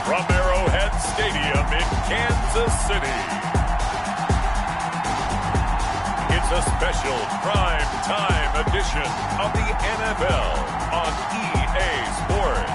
from Arrowhead Stadium in Kansas City. It's a special prime time edition of the NFL on EA Sports.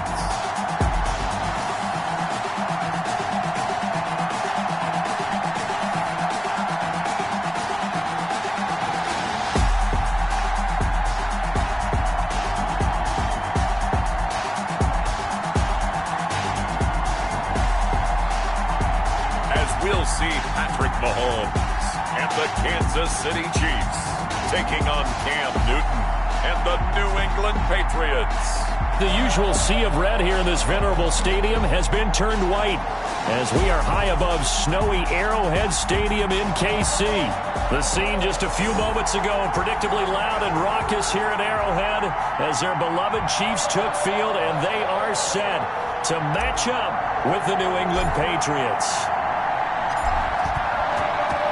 We'll see Patrick Mahomes and the Kansas City Chiefs taking on Cam Newton and the New England Patriots. The usual sea of red here in this venerable stadium has been turned white as we are high above snowy Arrowhead Stadium in KC. The scene just a few moments ago, predictably loud and raucous here at Arrowhead as their beloved Chiefs took field, and they are set to match up with the New England Patriots.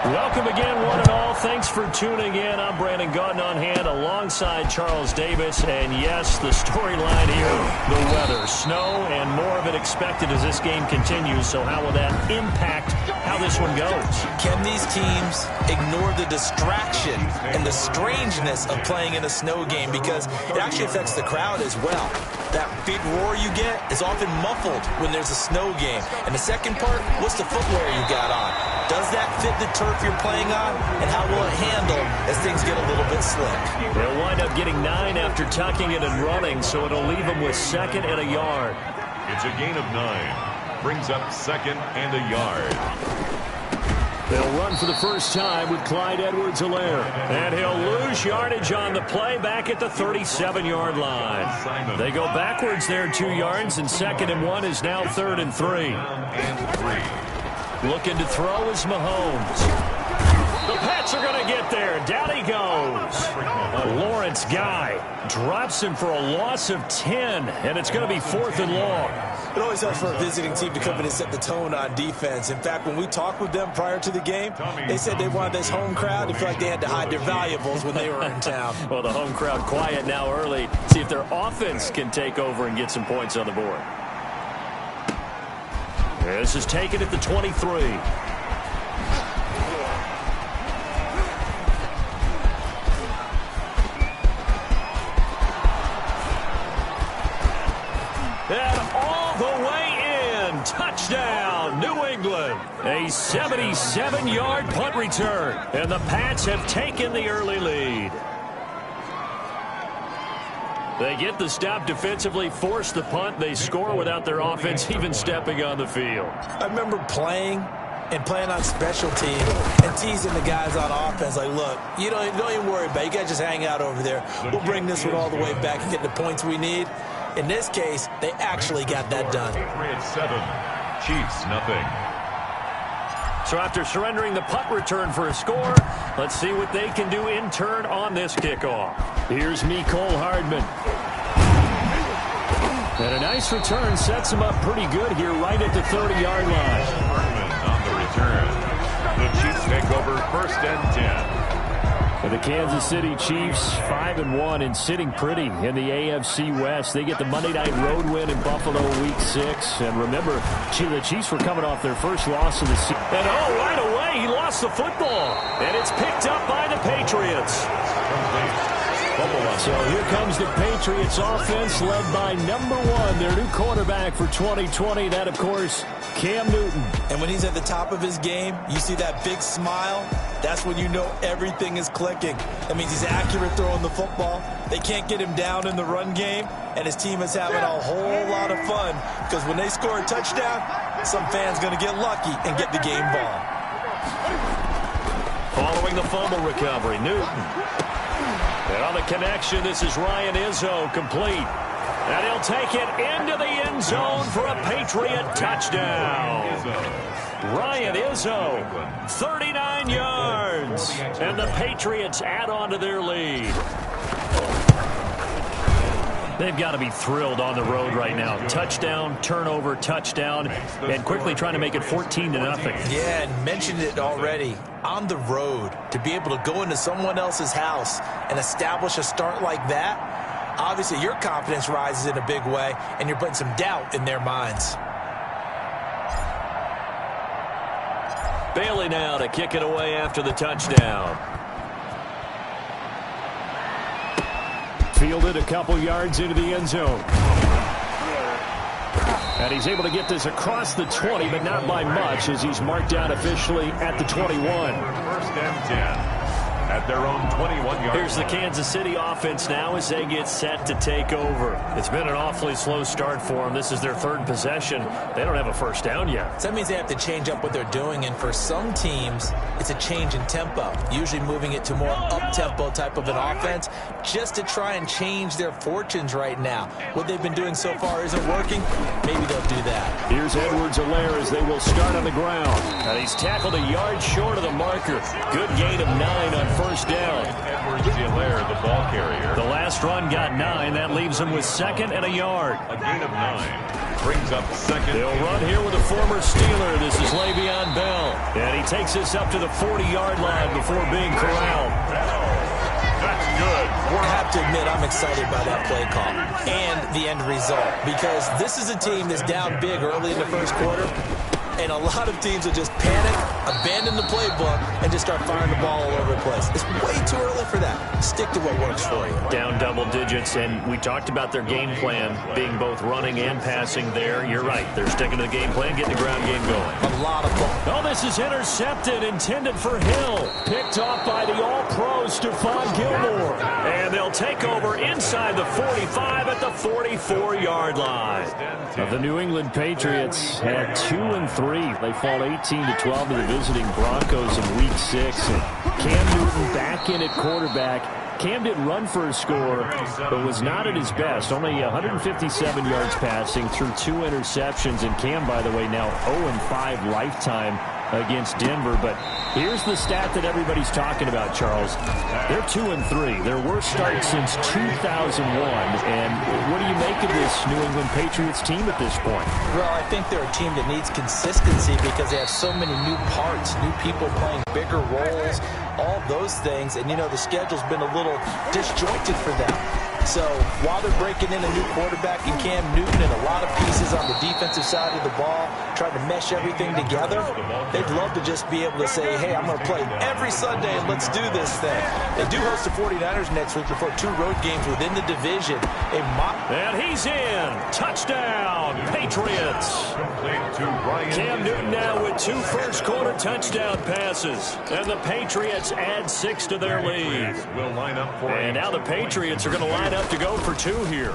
Welcome again, one and all. Thanks for tuning in. I'm Brandon Gaudin on hand alongside Charles Davis. And yes, the storyline here, the weather, snow, and more of it expected as this game continues. So how will that impact how this one goes? Can these teams ignore the distraction and the strangeness of playing in a snow game? Because it actually affects the crowd as well. That big roar you get is often muffled when there's a snow game. And the second part, what's the footwear you got on? Does that fit the turf you're playing on? And how will it handle as things get a little bit slick? They'll wind up getting 9 after tucking it and running, so it'll leave them with second and a yard. It's a gain of 9. Brings up second and a yard. They'll run for the first time with Clyde Edwards-Helaire. And he'll lose yardage on the play back at the 37-yard line. They go backwards there 2 yards, and second and 1 is now third and 3. Looking to throw is Mahomes. The Pats are going to get there. Down he goes. Lawrence Guy drops him for a loss of 10, and it's going to be fourth and long. It always helps for a visiting team to come in and set the tone on defense. In fact, when we talked with them prior to the game, they said they wanted this home crowd to feel like they had to hide their valuables when they were in town. Well, the home crowd quiet now early. See if their offense can take over and get some points on the board. This is taken at the 23. And all the way in. Touchdown, New England. A 77-yard punt return. And the Pats have taken the early lead. They get the stop defensively, force the punt. They score without their offense even stepping on the field. I remember playing on special teams and teasing the guys on offense like, look, you don't even worry about it. You guys just hang out over there. We'll bring this one all the way back and get the points we need. In this case, they actually got that done. Patriots 7, Chiefs nothing. So after surrendering the punt return for a score, let's see what they can do in turn on this kickoff. Here's Mecole Hardman. And a nice return sets him up pretty good here right at the 30-yard line. Hardman on the return. The Chiefs take over first and 10. And the Kansas City Chiefs 5-1 and sitting pretty in the AFC West. They get the Monday night road win in Buffalo Week 6. And remember, the Chiefs were coming off their first loss of the season. And right away, he lost the football. And it's picked up by the Patriots. So here comes the Patriots offense led by number 1, their new quarterback for 2020. That, of course, Cam Newton. And when he's at the top of his game, you see that big smile. That's when you know everything is clicking. That means he's accurate throwing the football. They can't get him down in the run game. And his team is having a whole lot of fun because when they score a touchdown, some fan's going to get lucky and get the game ball. Following the fumble recovery, Newton. And on the connection, this is Ryan Izzo, complete. And he'll take it into the end zone for a Patriot touchdown. Ryan Izzo, 39 yards. And the Patriots add on to their lead. They've got to be thrilled on the road right now. Touchdown, turnover, touchdown, and quickly trying to make it 14-0. Yeah, and mentioned it already. On the road, to be able to go into someone else's house and establish a start like that, obviously your confidence rises in a big way, and you're putting some doubt in their minds. Bailey now to kick it away after the touchdown. Fielded a couple yards into the end zone. And he's able to get this across the 20, but not by much, as he's marked down officially at the 21. First and 10. At their own 21-yard Here's the Kansas City offense now as they get set to take over. It's been an awfully slow start for them. This is their third possession. They don't have a first down yet. So that means they have to change up what they're doing, and for some teams, it's a change in tempo, usually moving it to more up-tempo type of an offense just to try and change their fortunes right now. What they've been doing so far isn't working. Maybe they'll do that. Here's Edwards-Helaire as they will start on the ground. And he's tackled a yard short of the marker. Good gain of 9 on first down. Edwards-Helaire, the ball carrier. The last run got 9. That leaves him with 2nd and a yard. A gain of 9 brings up 2nd. They'll run here with a former Steeler. This is Le'Veon Bell. And he takes us up to the 40-yard line before being corralled. That's good. I have to admit, I'm excited by that play call and the end result, because this is a team that's down big early in the first quarter, and a lot of teams will just panic, abandon the playbook, and just start firing the ball all over the place. It's way too early for that. Stick to what works for you. Down double digits, and we talked about their game plan being both running and passing there. You're right. They're sticking to the game plan, getting the ground game going. A lot of ball. Oh, this is intercepted, intended for Hill. Picked off by the All-Pro Stephon Gilmore. And they'll take over inside the 45 at the 44-yard line. The New England Patriots had 2-3. They fall 18-12 to the visiting Broncos in Week 6. And Cam Newton back in at quarterback. Cam did run for a score, but was not at his best. Only 157 yards passing through 2 interceptions. And Cam, by the way, now 0-5 lifetime against Denver. But here's the stat that everybody's talking about, Charles. They're 2-3. Their worst start since 2001. And what do you make of this New England Patriots team at this point? Well, I think they're a team that needs consistency because they have so many new parts, new people playing bigger roles, all those things. And, you know, the schedule's been a little disjointed for them. So while they're breaking in a new quarterback in Cam Newton and a lot of pieces on the defensive side of the ball, trying to mesh everything together, they'd love to just be able to say, hey, I'm going to play every Sunday and let's do this thing. They do host the 49ers next week before 2 road games within the division. And he's in. Touchdown, Patriots. Cam Newton now with 2 first-quarter touchdown passes. And the Patriots add 6 to their lead. And now the Patriots are going to line up to go for 2 here.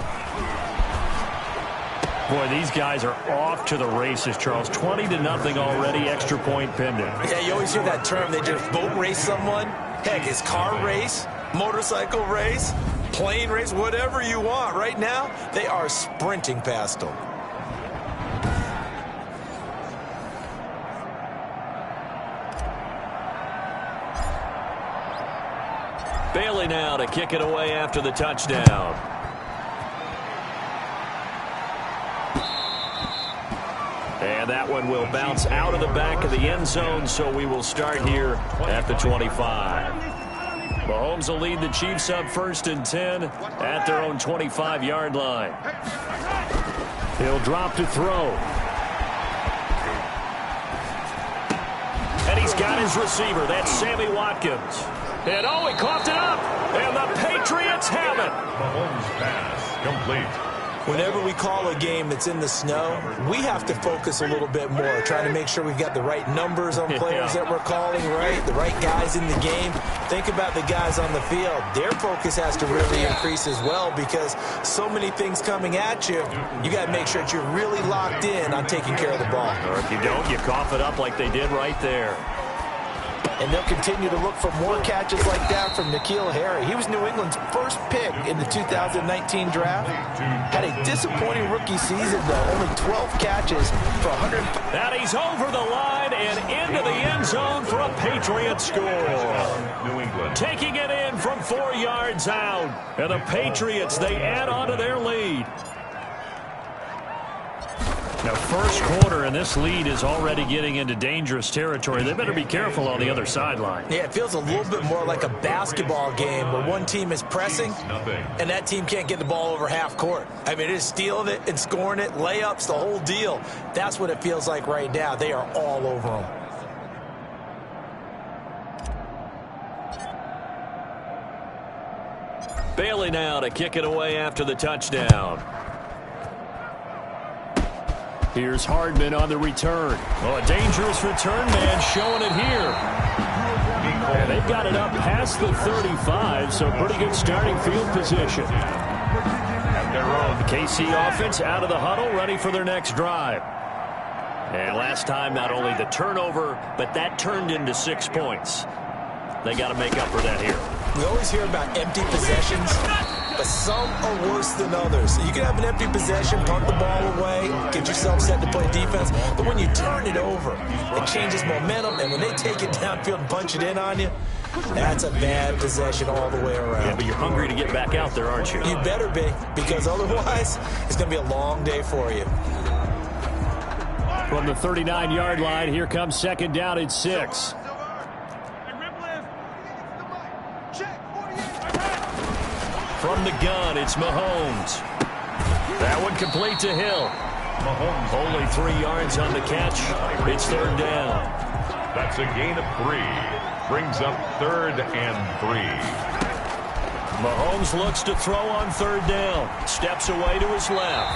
Boy, these guys are off to the races, Charles. 20-0 already, extra point pending. Yeah, you always hear that term. They just boat race someone. Heck, it's car race, motorcycle race, plane race, whatever you want. Right now, they are sprinting past them. Bailey now to kick it away after the touchdown. And that one will bounce out of the back of the end zone, so we will start here at the 25. Mahomes will lead the Chiefs up 1st and 10 at their own 25-yard line. He'll drop to throw. And he's got his receiver. That's Sammy Watkins. And oh, he coughed it up. And the Patriots have it. Mahomes pass complete. Whenever we call a game that's in the snow, we have to focus a little bit more, trying to make sure we've got the right numbers on players that we're calling, right? The right guys in the game. Think about the guys on the field. Their focus has to really increase as well because so many things coming at you. You got to make sure that you're really locked in on taking care of the ball. Or if you don't, you cough it up like they did right there. And they'll continue to look for more catches like that from N'Keal Harry. He was New England's first pick in the 2019 draft. Had a disappointing rookie season, though. Only 12 catches for 100. And he's over the line and into the end zone for a Patriots score. New England taking it in from 4 yards out. And the Patriots, they add on to their lead. Now, first quarter, and this lead is already getting into dangerous territory. They better be careful on the other sideline. Yeah, it feels a little bit more like a basketball game where one team is pressing and that team can't get the ball over half court. I mean, it is stealing it and scoring it, layups, the whole deal. That's what it feels like right now. They are all over them. Bailey now to kick it away after the touchdown. Here's Hardman on the return. Oh, a dangerous return man showing it here. And they've got it up past the 35, so pretty good starting field position. The KC offense out of the huddle, ready for their next drive. And last time, not only the turnover, but that turned into 6 points. They got to make up for that here. We always hear about empty possessions, but some are worse than others. You can have an empty possession, punt the ball away, get yourself set to play defense, but when you turn it over, it changes momentum, and when they take it downfield and punch it in on you, that's a bad possession all the way around. Yeah, but you're hungry to get back out there, aren't you? You better be, because otherwise, it's going to be a long day for you. From the 39-yard line, here comes second down at 6. From the gun, it's Mahomes. That one complete to Hill. Mahomes only 3 yards on the catch. It's third down. That's a gain of 3. Brings up 3rd and 3. Mahomes looks to throw on third down. Steps away to his left.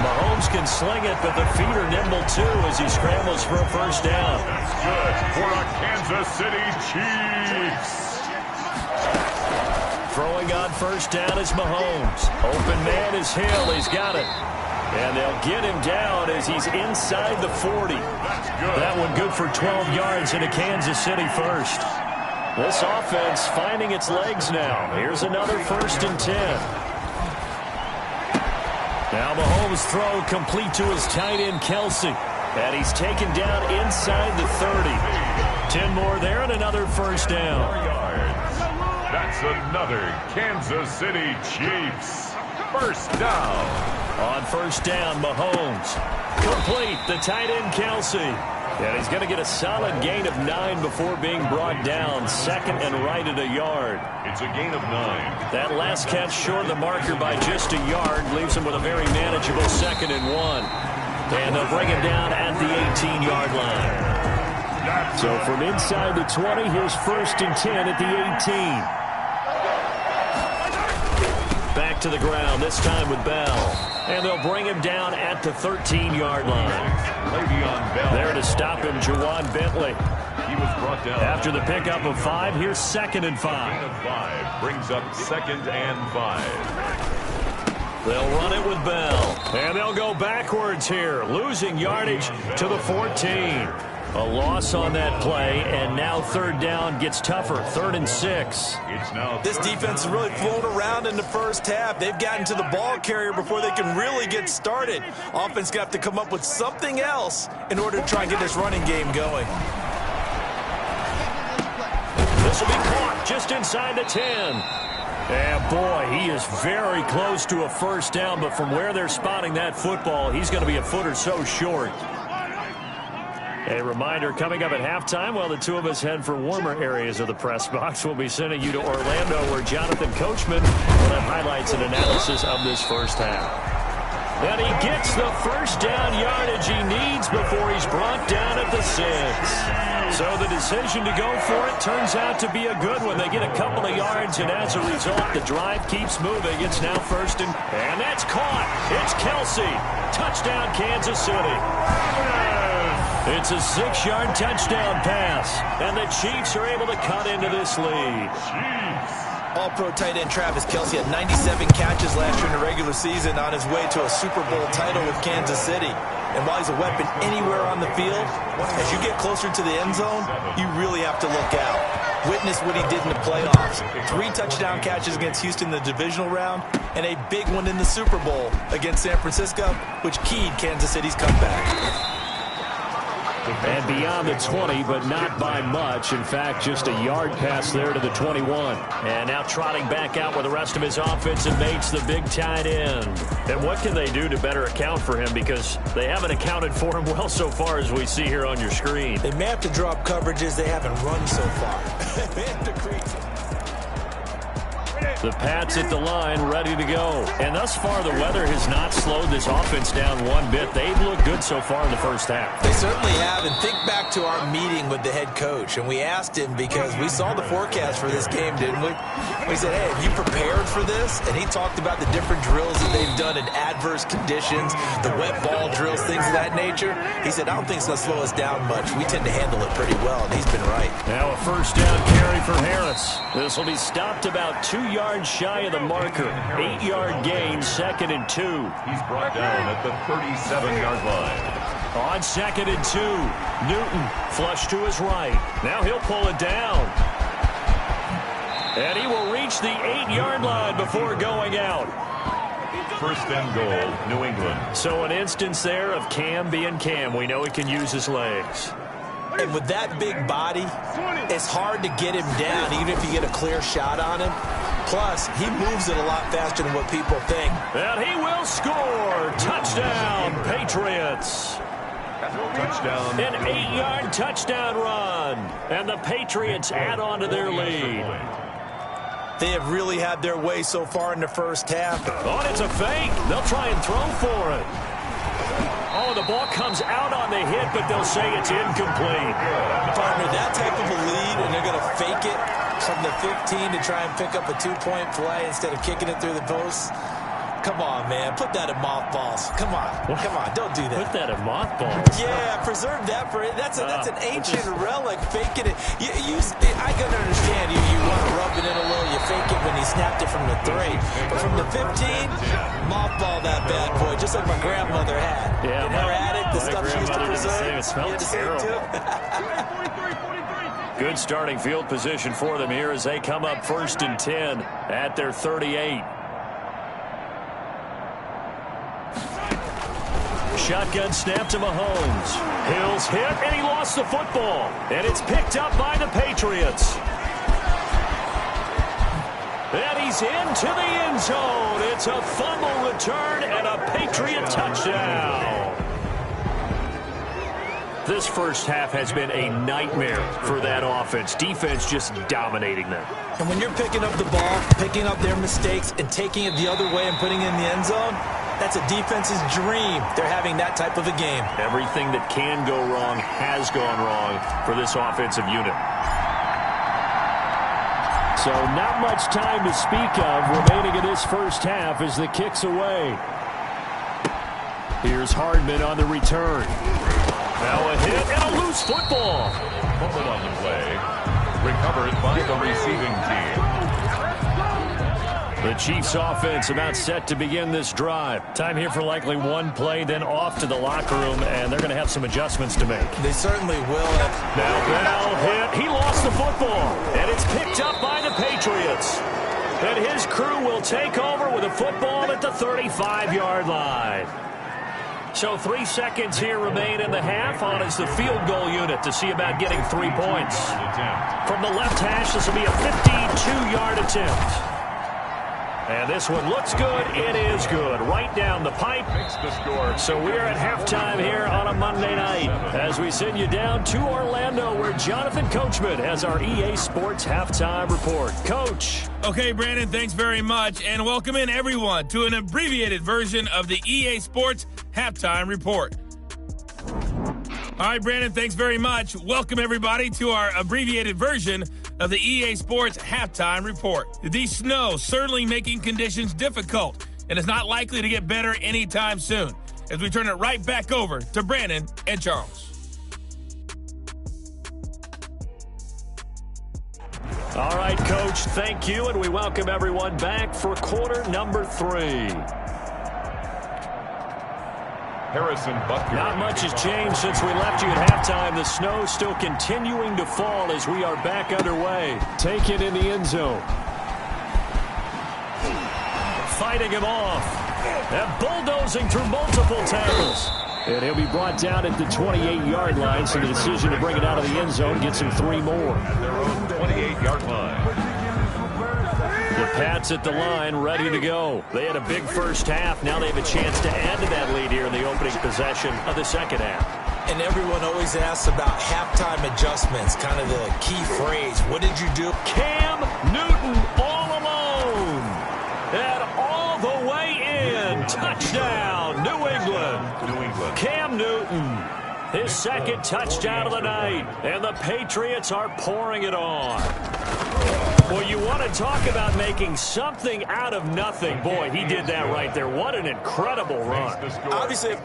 Mahomes can sling it, but the feet are nimble too as he scrambles for a first down. That's good for a Kansas City Chiefs. Throwing on first down is Mahomes. Open man is Hill. He's got it. And they'll get him down as he's inside the 40. That one good for 12 yards into Kansas City first. This offense finding its legs now. Here's another 1st and 10. Now Mahomes' throw complete to his tight end, Kelsey. And he's taken down inside the 30. 10 more there and another first down. That's another Kansas City Chiefs first down. On first down, Mahomes. Complete, the tight end, Kelsey. And he's going to get a solid gain of 9 before being brought down. 2nd and right at a yard. It's a gain of 9. That last catch short of the marker by just a yard leaves him with a very manageable 2nd and 1. And they'll bring him down at the 18-yard line. So from inside the 20, here's 1st and 10 at the 18. Back to the ground, this time with Bell. And they'll bring him down at the 13-yard line. There to stop him, Juwan Bentley. He was brought down. After the pickup of 5, here's 2nd and 5. 5 brings up 2nd and 5. They'll run it with Bell. And they'll go backwards here, losing yardage to the 14. A loss on that play, and now third down gets tougher. 3rd and 6. This defense has really flown around in the first half. They've gotten to the ball carrier before they can really get started. Offense got to come up with something else in order to try and get this running game going. This will be caught just inside the 10. And boy, he is very close to a first down, but from where they're spotting that football, he's going to be a foot or so short. A reminder, coming up at halftime, while the two of us head for warmer areas of the press box, we'll be sending you to Orlando, where Jonathan Coachman will have highlights and analysis of this first half. And he gets the first down yardage he needs before he's brought down at the 6. So the decision to go for it turns out to be a good one. They get a couple of yards, and as a result, the drive keeps moving. It's now 1st and that's caught. It's Kelsey. Touchdown, Kansas City. It's a 6-yard touchdown pass, and the Chiefs are able to cut into this lead. All-pro tight end Travis Kelsey had 97 catches last year in the regular season on his way to a Super Bowl title with Kansas City. And while he's a weapon anywhere on the field, as you get closer to the end zone, you really have to look out. Witness what he did in the playoffs. 3 touchdown catches against Houston in the divisional round, and a big one in the Super Bowl against San Francisco, which keyed Kansas City's comeback. And beyond the 20, but not by much. In fact, just a yard pass there to the 21. And now trotting back out with the rest of his offensive mates, the big tight end. And what can they do to better account for him? Because they haven't accounted for him well so far, as we see here on your screen. They may have to drop coverages they haven't run so far. They have to create. The Pats at the line, ready to go. And thus far, the weather has not slowed this offense down one bit. They've looked good so far in the first half. They certainly have. And think back to our meeting with the head coach. And we asked him, because we saw the forecast for this game, didn't we? We said, hey, have you prepared for this? And he talked about the different drills that they've done in adverse conditions, the wet ball drills, things of that nature. He said, I don't think it's going to slow us down much. We tend to handle it pretty well, and he's been right. Now a first down carry for Harris. This will be stopped about 2 yards shy of the marker. 8-yard gain, 2nd and 2. He's brought down at the 37-yard line. On 2nd and 2, Newton flush to his right. Now he'll pull it down. And he will reach the 8-yard line before going out. First and goal, New England. So an instance there of Cam being Cam. We know he can use his legs. And with that big body, it's hard to get him down, even if you get a clear shot on him. Plus, he moves it a lot faster than what people think. And he will score. Touchdown, Patriots. Touchdown. An 8-yard touchdown run. And the Patriots add on to their lead. They have really had their way so far in the first half. Oh, it's a fake. They'll try and throw for it. Oh, the ball comes out on the hit, but they'll say it's incomplete. Partner, that type of a lead, and they're going to fake it from the 15 to try and pick up a 2-point play instead of kicking it through the posts. Come on, man. Put that in mothballs. Come on. Come on. Don't do that. Put that in mothballs. Yeah, preserve that for it. That's an ancient relic. Faking it. I can understand you want to rub it in a little. You fake it when he snapped it from the 3. But from the 15, mothball that bad boy, just like my grandmother had. Yeah, in her attic, the stuff she used to preserve. It smells terrible. Good starting field position for them here as they come up 1st and 10 at their 38. Shotgun snap to Mahomes. Hill's hit, and he lost the football. And it's picked up by the Patriots. And he's into the end zone. It's a fumble return and a Patriot touchdown. This first half has been a nightmare for that offense. Defense just dominating them. And when you're picking up the ball, picking up their mistakes, and taking it the other way and putting it in the end zone, that's a defense's dream. They're having that type of a game. Everything that can go wrong has gone wrong for this offensive unit. So not much time to speak of remaining in this first half as the kick's away. Here's Hardman on the return. Now a hit and a loose football. Fumble on the play. Recovered by the receiving team. The Chiefs offense about set to begin this drive. Time here for likely one play, then off to the locker room, and they're going to have some adjustments to make. They certainly will. Now Bell hit. He lost the football, and it's picked up by the Patriots. And his crew will take over with a football at the 35-yard line. So 3 seconds here remain in the half on as the field goal unit to see about getting 3 points. From the left hash, this will be a 52-yard attempt. And this one looks good. It is good. Right down the pipe. Makes the score. So we're at halftime here on a Monday night as we send you down to Orlando where Jonathan Coachman has our EA Sports Halftime Report. Coach. Okay, Brandon, thanks very much. And welcome in, everyone, to an abbreviated version of the EA Sports Halftime Report. All right, Brandon, thanks very much. Welcome, everybody, to our abbreviated version of the EA Sports Halftime Report. The snow certainly making conditions difficult, and it's not likely to get better anytime soon, as we turn it right back over to Brandon and Charles. All right, Coach, thank you, and we welcome everyone back for quarter number 3. Harrison Butker. Not much has changed since we left you at halftime. The snow still continuing to fall as we are back underway. Take it in the end zone. Fighting him off. And bulldozing through multiple tackles. And he'll be brought down at the 28-yard line, so the decision to bring it out of the end zone gets him 3 more. At their own 28-yard line. The Pats at the line, ready to go. They had a big first half. Now they have a chance to add to that lead here in the opening possession of the second half. And everyone always asks about halftime adjustments, kind of the key phrase. What did you do? Cam Newton all alone. Touchdown, New England. Cam Newton, his second touchdown of the night, and the Patriots are pouring it on. Well, you want to talk about making something out of nothing. Boy, he did that right there. What an incredible run. Obviously,